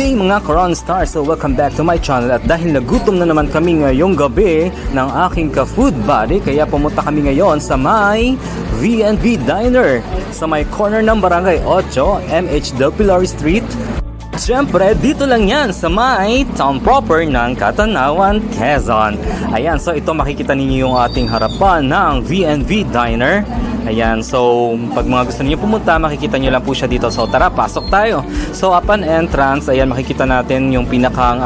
day mga Karon Stars! So welcome back to my channel at dahil nagutom na naman kami ngayong gabi ng aking ka-food buddy, kaya pumunta kami ngayon sa may V&V Diner sa may corner ng Barangay 8, MH Del Pilar Street. Siyempre, dito lang yan sa may town proper ng Catanawan, Quezon. Ayan, so ito makikita ninyo yung ating harapan ng V&V Diner. Ayan, so pag mga gusto niyo pumunta, makikita niyo lang po siya dito. So tara, pasok tayo. So upon entrance, ayan, makikita natin yung pinakang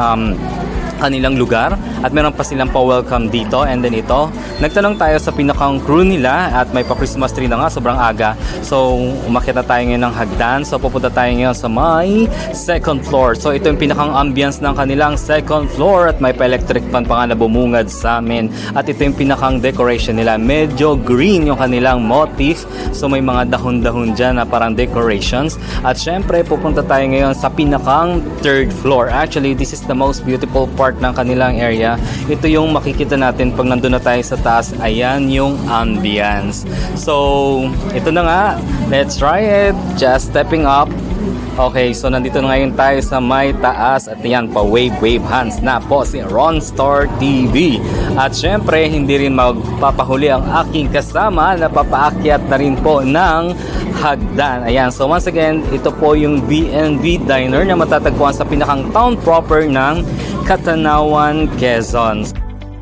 kanilang lugar at meron pa silang pa-welcome dito. And then ito, nagtanong tayo sa pinakang crew nila at may pa-Christmas tree na nga, sobrang aga. So umakyat na tayo ngayon ng hagdan. So pupunta tayo ngayon sa may second floor. So ito yung pinakang ambience ng kanilang second floor at may pa-electric fan pa nga na bumungad sa amin. At ito yung pinakang decoration nila. Medyo green yung kanilang motif. So may mga dahon-dahon dyan na parang decorations. At syempre pupunta tayo ngayon sa pinakang third floor. Actually, this is the most beautiful part ng kanilang area. Ito yung makikita natin pag nandun na tayo sa taas. Ayan yung ambience. So, ito na nga. Let's try it. Just stepping up. Okay, so nandito na ngayon tayo sa may taas at yan, pa-wave hands na po si Ron Star TV. At syempre, hindi rin magpapahuli ang aking kasama na papaakyat na rin po ng hagdan. Ayan, so once again, ito po yung V&V Diner na matatagpuan sa pinakang town proper ng Catanawan, Quezon.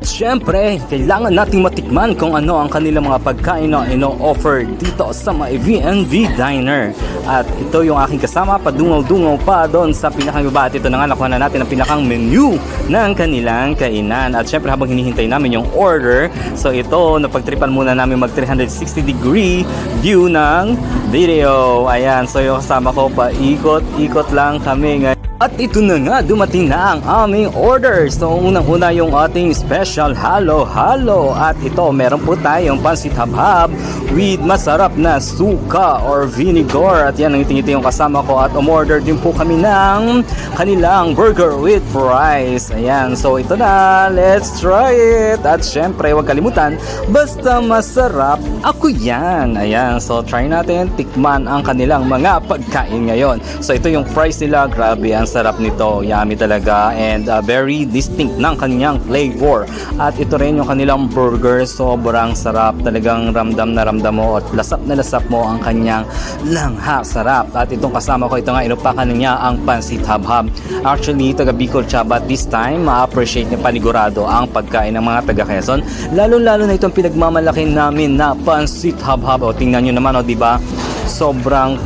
Siyempre, kailangan nating matikman kung ano ang kanilang mga pagkain na ino-offer dito sa may V&V Diner. At ito yung aking kasama, padungaw-dungaw pa doon sa pinakang iba. At ito na nga, nakuha na natin ang pinakang menu ng kanilang kainan. At siyempre, habang hinihintay namin yung order, so ito, napagtripan muna namin mag 360-degree view ng video. Ayan, so yung kasama ko, paikot-ikot lang kami ngayon. At ito na nga, dumating na ang aming order. So unang-una yung ating special halo-halo. At ito, meron po tayong pansit habhab with masarap na suka or vinegar. At yan, nangiti-ngiti yung kasama ko. At umorder din po kami ng kanilang burger with fries. Ayan, so ito na, let's try it. At syempre, huwag kalimutan, basta masarap, ako yan. Ayan, so try natin, tikman ang kanilang mga pagkain ngayon. So ito yung fries nila, grabe, ang sarap nito, yummy talaga and very distinct ng kanyang flavor. At ito rin yung kanilang burger, sobrang sarap, talagang ramdam na ramdam mo at lasap na lasap mo ang kanyang langha, sarap. At itong kasama ko, ito nga, inupakan niya ang pansit habhab. Actually, taga Bicol siya, but this time ma-appreciate niya panigurado ang pagkain ng mga taga Quezon, lalo na itong pinagmamalaki namin na pansit habhab. O tingnan nyo naman, o diba, sobrang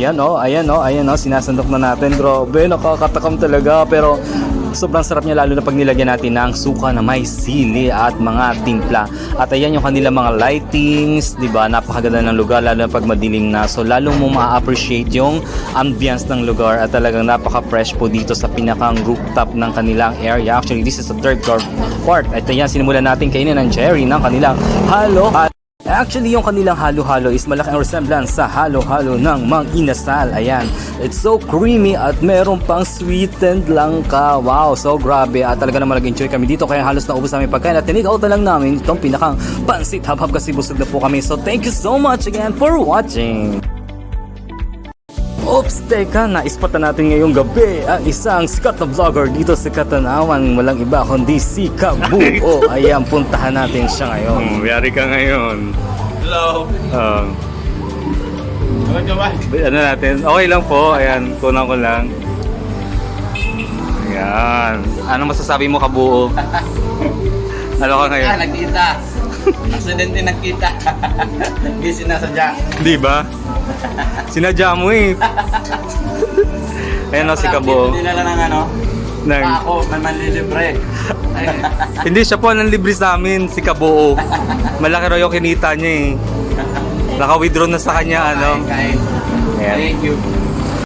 ayan sinasandok na natin. Grabe, nakakatakam talaga, pero sobrang sarap niya, lalo na pag nilagyan natin ng suka na may sili at mga timpla. At ayan yung kanilang mga lightings, di ba? Napakaganda ng lugar, lalo na pag madilim na. So lalong mo ma-appreciate yung ambience ng lugar at talagang napaka-fresh po dito sa pinakang rooftop ng kanilang area. Actually, this is the third floor part. At ayan, sinimulan natin kainin ng cherry ng kanilang halo. Actually, yung kanilang halo-halo is malaki ang resemblance sa halo-halo ng Mang Inasal. Ayan, it's so creamy at meron pang sweetened langka. Wow, so grabe. At talaga naman nag-enjoy kami dito, kaya halos naubos namin pagkain at tinig-out na lang namin itong pinakang pansit habhab kasi busog na po kami. So thank you so much again for watching. Oops, teka, na-spot na natin ngayong gabi ang isang sikat na vlogger dito sa Catanawan. Walang iba kundi si Kabuo. Ayan, puntahan natin siya ngayon. Yari ka ngayon. Hello. Ano natin? Okay lang po. Ayan, kunan ko lang. Ayan. Ano masasabi mo, Kabuo? Ano ka ngayon? Nagkita. Aksidente nagkita. Hindi sinasadya. Di ba? Sinadya mo eh. Ayan o si Kabuo. Dinala ng ako, may manlilibre. Hindi siya po ang libre sa amin, si Kabuo. Malaki raw yung kinita niya eh. Naka-withdraw na sa kanya, Kain. Ayan. Thank you.